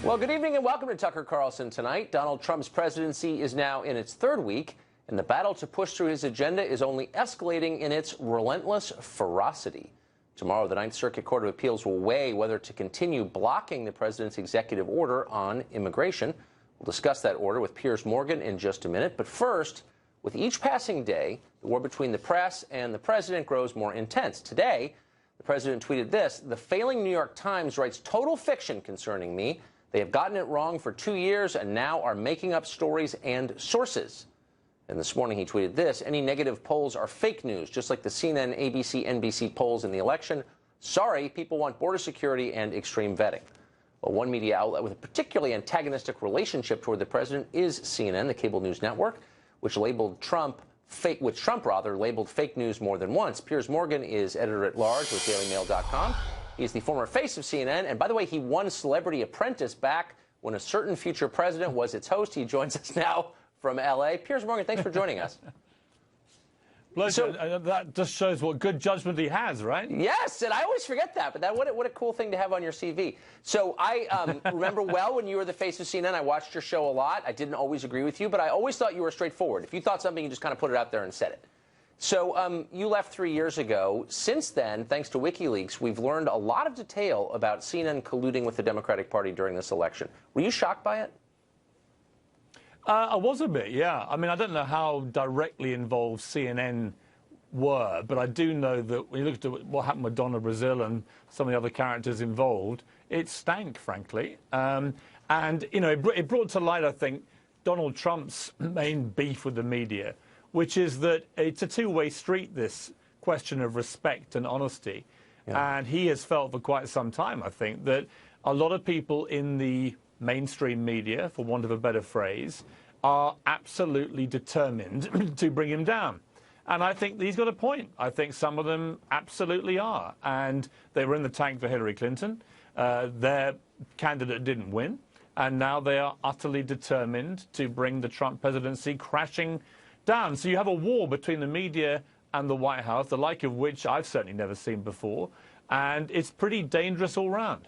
Well, good evening and welcome to Tucker Carlson Tonight. Donald Trump's presidency is now in its third week, and the battle to push through his agenda is only escalating in its relentless ferocity. Tomorrow, the Ninth Circuit Court of Appeals will weigh whether to continue blocking the president's executive order on immigration. We'll discuss that order with Piers in just a minute. But first, with each passing day, the war between the press and the president grows more intense. Today, the president tweeted this: "The failing New York Times writes total fiction concerning me. They have gotten it wrong for 2 years and now are making up stories and sources." And this morning he tweeted this: "Any negative polls are fake news, just like the CNN, ABC, NBC polls in the election. Sorry, people want border security and extreme vetting." Well, one media outlet with a particularly antagonistic relationship toward the president is CNN, the cable news network, which Trump labeled fake news more than once. Piers Morgan is editor-at-large with DailyMail.com. He's the former face of CNN. And by the way, he won Celebrity Apprentice back when a certain future president was its host. He joins us now from L.A. Piers Morgan, thanks for joining us. Pleasure. So, that just shows what good judgment he has, right? Yes, and I always forget that, but what a cool thing to have on your CV. So I remember well when you were the face of CNN. I watched your show a lot. I didn't always agree with you, but I always thought you were straightforward. If you thought something, you just kind of put it out there and said it. So you left 3 years ago. Since then, thanks to WikiLeaks, we've learned a lot of detail about CNN colluding with the Democratic Party during this election. Were you shocked by it? I was a bit, yeah. I mean, I don't know how directly involved CNN were, but I do know that when you look at what happened with Donna Brazil and some of the other characters involved, it stank, frankly. And, you know, it brought to light, I think, Donald Trump's main beef with the media, which is that it's a two-way street, this question of respect and honesty. Yeah. And he has felt for quite some time, I think, that a lot of people in the mainstream media, for want of a better phrase, are absolutely determined to bring him down. And I think he's got a point. I think some of them absolutely are. And they were in the tank for Hillary Clinton. Their candidate didn't win. And now they are utterly determined to bring the Trump presidency crashing down. So you have a war between the media and the White House, the like of which I've certainly never seen before. And it's pretty dangerous all round.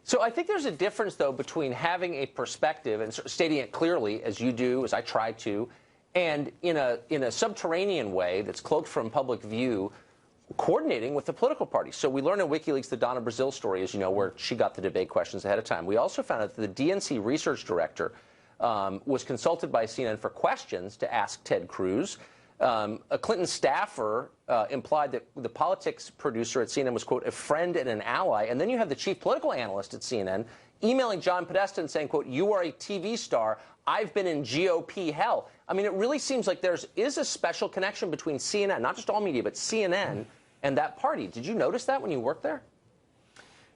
So I think there's a difference, though, between having a perspective and stating it clearly, as you do, as I try to, and in a subterranean way that's cloaked from public view, coordinating with the political party. So we learned in WikiLeaks the Donna Brazil story, as you know, where she got the debate questions ahead of time. We also found out that the DNC research director was consulted by CNN for questions to ask Ted Cruz. A Clinton staffer implied that the politics producer at CNN was, quote, a friend and an ally. And then you have the chief political analyst at CNN emailing John Podesta and saying, quote, "You are a TV star. I've been in GOP hell." I mean, it really seems like there is a special connection between CNN, not just all media, but CNN and that party. Did you notice that when you worked there?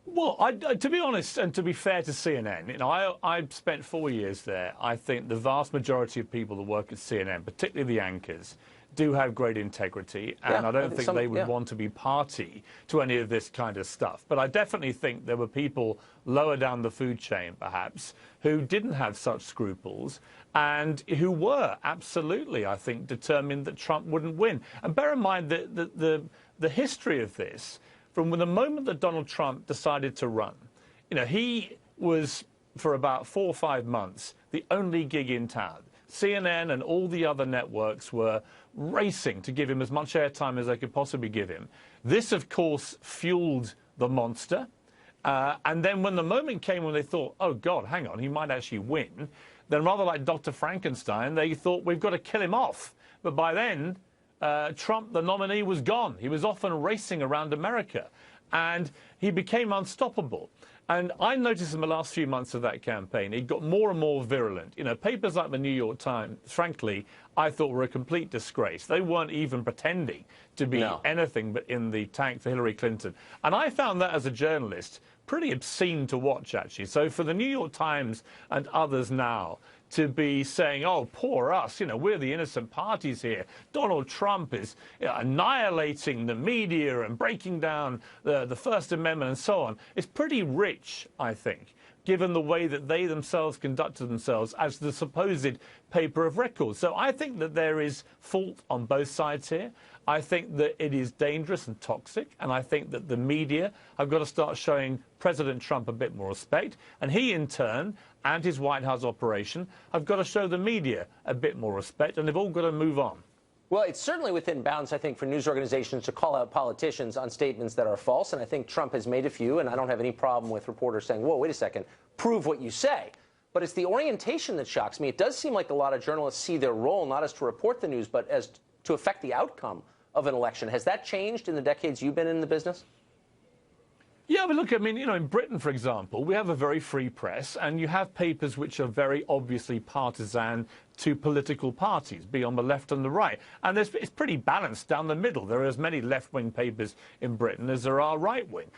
Well, to be honest, and to be fair to CNN, you know, I've spent 4 years there. I think the vast majority of people that work at CNN, particularly the anchors, do have great integrity, and I don't think they would want to be party to any of this kind of stuff. But I definitely think there were people lower down the food chain, perhaps, who didn't have such scruples and who were absolutely, I think, determined that Trump wouldn't win. And bear in mind that the history of this, from the moment that Donald Trump decided to run, you know, he was, for about 4 or 5 months, the only gig in town. CNN and all the other networks were racing to give him as much airtime as they could possibly give him. This, of course, fueled the monster. And then when the moment came when they thought, oh, God, hang on, he might actually win, then rather like Dr. Frankenstein, they thought, we've got to kill him off. But by then, Trump, the nominee, was gone. He was off and racing around America. And he became unstoppable. And I noticed in the last few months of that campaign, it got more and more virulent. You know, papers like the New York Times, frankly, I thought were a complete disgrace. They weren't even pretending to be anything but in the tank for Hillary Clinton. And I found that as a journalist pretty obscene to watch, actually. So for the New York Times and others now to be saying, oh, poor us, you know, we're the innocent parties here. Donald Trump is annihilating the media and breaking down the First Amendment and so on. It's pretty rich, I think, given the way that they themselves conducted themselves as the supposed paper of record. So I think that there is fault on both sides here. I think that it is dangerous and toxic, and I think that the media have got to start showing President Trump a bit more respect, and he in turn and his White House operation have got to show the media a bit more respect, and they've all got to move on. Well, it's certainly within bounds, I think, for news organizations to call out politicians on statements that are false, and I think Trump has made a few, and I don't have any problem with reporters saying, whoa, wait a second, prove what you say. But it's the orientation that shocks me. It does seem like a lot of journalists see their role not as to report the news, but as to affect the outcome of an election. Has that changed in the decades you've been in the business? Yeah, but look, I mean, in Britain, for example, we have a very free press, and you have papers which are very obviously partisan to political parties, be on the left and the right. And it's pretty balanced down the middle. There are as many left-wing papers in Britain as there are right-wing.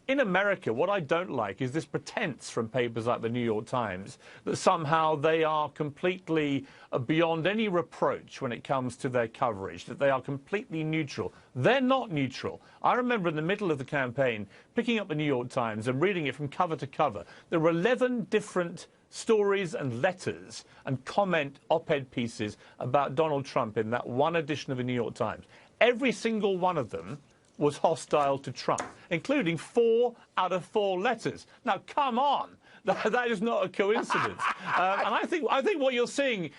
In America, what I don't like is this pretense from papers like the New York Times that somehow they are completely beyond any reproach when it comes to their coverage, that they are completely neutral. They're not neutral. I remember in the middle of the campaign picking up the New York Times and reading it from cover to cover. There were 11 different stories and letters and comment op-ed pieces about Donald Trump in that one edition of the New York Times. Every single one of them was hostile to Trump, including 4 out of 4 letters. Now, come on. That is not a coincidence. And I think what you're seeing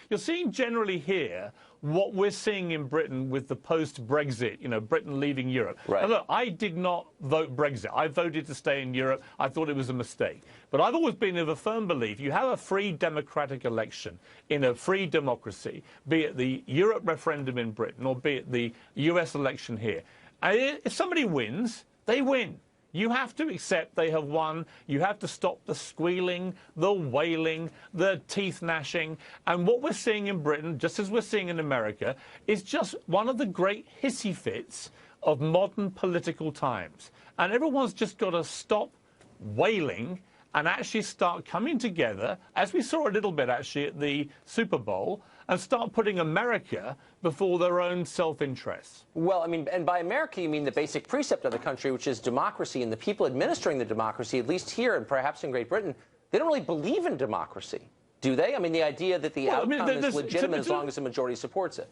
generally here what we're seeing in Britain with the post-Brexit, Britain leaving Europe. Right. Now, look, I did not vote Brexit. I voted to stay in Europe. I thought it was a mistake. But I've always been of a firm belief you have a free democratic election in a free democracy, be it the Europe referendum in Britain or be it the US election here. And if somebody wins, they win. You have to accept they have won. You have to stop the squealing, the wailing, the teeth gnashing. And what we're seeing in Britain, just as we're seeing in America, is just one of the great hissy fits of modern political times. And everyone's just got to stop wailing and actually start coming together, as we saw a little bit actually at the Super Bowl, and start putting America before their own self-interests. Well, I mean, and by America, you mean the basic precept of the country, which is democracy, and the people administering the democracy, at least here and perhaps in Great Britain, they don't really believe in democracy, do they? I mean, the idea that the outcome is legitimate as long as the majority supports it.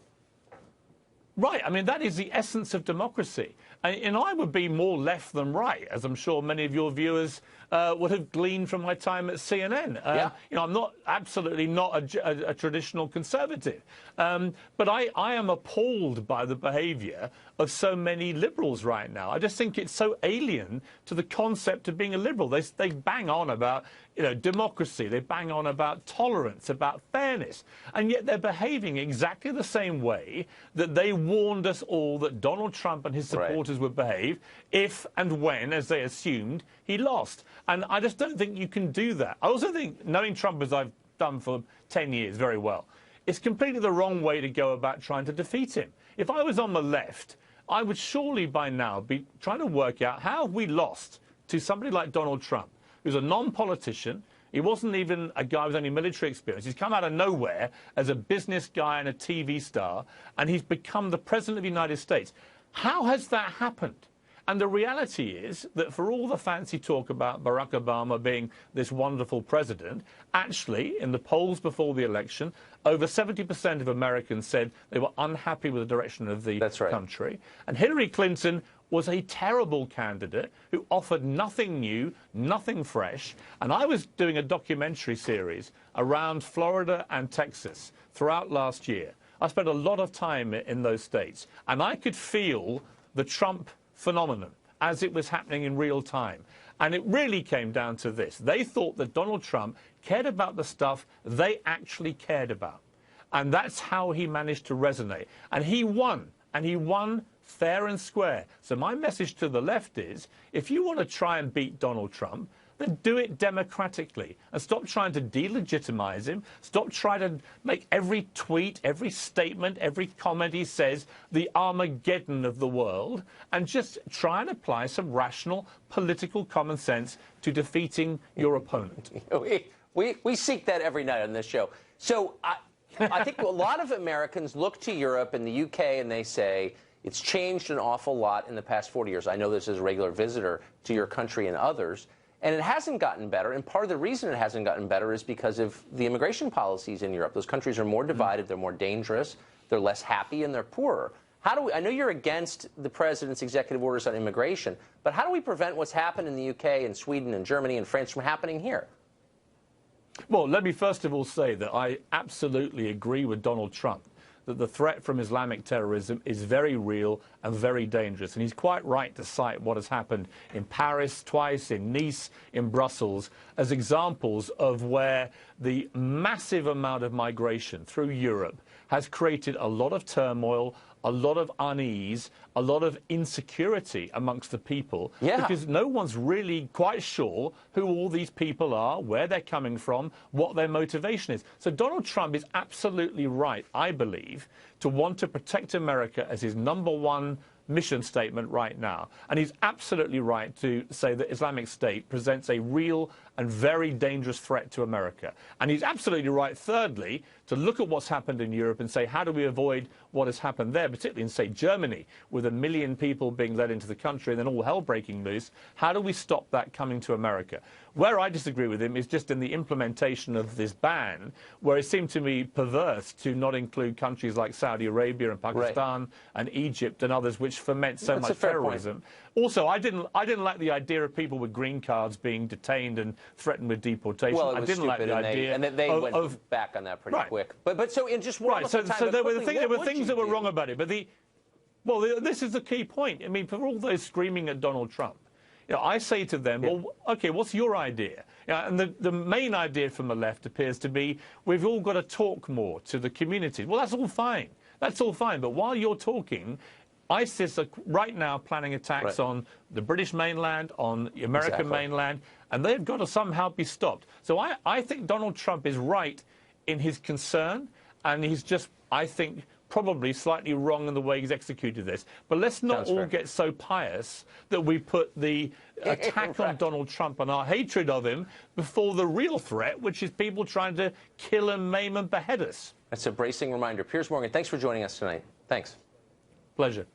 Right. I mean, that is the essence of democracy. And I would be more left than right, as I'm sure many of your viewers would have gleaned from my time at CNN. Yeah. I'm absolutely not a traditional conservative. But I am appalled by the behaviour of so many liberals right now. I just think it's so alien to the concept of being a liberal. They bang on about democracy. They bang on about tolerance, about fairness. And yet they're behaving exactly the same way that they warned us all that Donald Trump and his supporters would behave if and when, as they assumed, he lost. And I just don't think you can do that. I also think, knowing Trump as I've done for 10 years very well, it's completely the wrong way to go about trying to defeat him. If I was on the left, I would surely by now be trying to work out how have we lost to somebody like Donald Trump, who's a non-politician. He wasn't even a guy with any military experience. He's come out of nowhere as a business guy and a TV star, and he's become the President of the United States. How has that happened? And the reality is that for all the fancy talk about Barack Obama being this wonderful president, actually, in the polls before the election, over 70% of Americans said they were unhappy with the direction of the country. And Hillary Clinton was a terrible candidate who offered nothing new, nothing fresh. And I was doing a documentary series around Florida and Texas throughout last year. I spent a lot of time in those states, and I could feel the Trump phenomenon as it was happening in real time. And it really came down to this. They thought that Donald Trump cared about the stuff they actually cared about. And that's how he managed to resonate. And he won. And he won fair and square. So my message to the left is, if you want to try and beat Donald Trump, then do it democratically and stop trying to delegitimize him. Stop trying to make every tweet, every statement, every comment he says the Armageddon of the world, and just try and apply some rational political common sense to defeating your opponent. We seek that every night on this show. So I think a lot of Americans look to Europe and the UK and they say, it's changed an awful lot in the past 40 years. I know this as a regular visitor to your country and others. And it hasn't gotten better, and part of the reason it hasn't gotten better is because of the immigration policies in Europe. Those countries are more divided, they're more dangerous, they're less happy, and they're poorer. How do we, I know you're against the president's executive orders on immigration, but how do we prevent what's happened in the UK and Sweden and Germany and France from happening here? Well, let me first of all say that I absolutely agree with Donald Trump that the threat from Islamic terrorism is very real and very dangerous. And he's quite right to cite what has happened in Paris twice, in Nice, in Brussels, as examples of where the massive amount of migration through Europe has created a lot of turmoil, a lot of unease, a lot of insecurity amongst the people, because no one's really quite sure who all these people are, where they're coming from, what their motivation is. So Donald Trump is absolutely right, I believe, to want to protect America as his #1 mission statement right now. And he's absolutely right to say that Islamic State presents a real and very dangerous threat to America. And he's absolutely right, thirdly, to look at what's happened in Europe and say, how do we avoid what has happened there, particularly in, say, Germany, with 1 million people being let into the country and then all hell breaking loose? How do we stop that coming to America? Where I disagree with him is just in the implementation of this ban, where it seemed to me perverse to not include countries like Saudi Arabia and Pakistan and Egypt and others, which foment so much terrorism. Also, I didn't like the idea of people with green cards being detained and threatened with deportation. Well, I didn't like the idea, and they went back on that pretty quick. But so in just one so there were things that were wrong about it. But this is the key point. I mean, for all those screaming at Donald Trump, you know, I say to them, well, OK, what's your idea? You know, and the main idea from the left appears to be we've all got to talk more to the community. Well, that's all fine. That's all fine. But while you're talking, ISIS are right now planning attacks on the British mainland, on the American mainland, and they've got to somehow be stopped. So I think Donald Trump is right in his concern, and he's just, I think, probably slightly wrong in the way he's executed this. But let's not all get so pious that we put the attack on Donald Trump and our hatred of him before the real threat, which is people trying to kill and maim and behead us. That's a bracing reminder. Piers Morgan, thanks for joining us tonight. Thanks. Pleasure.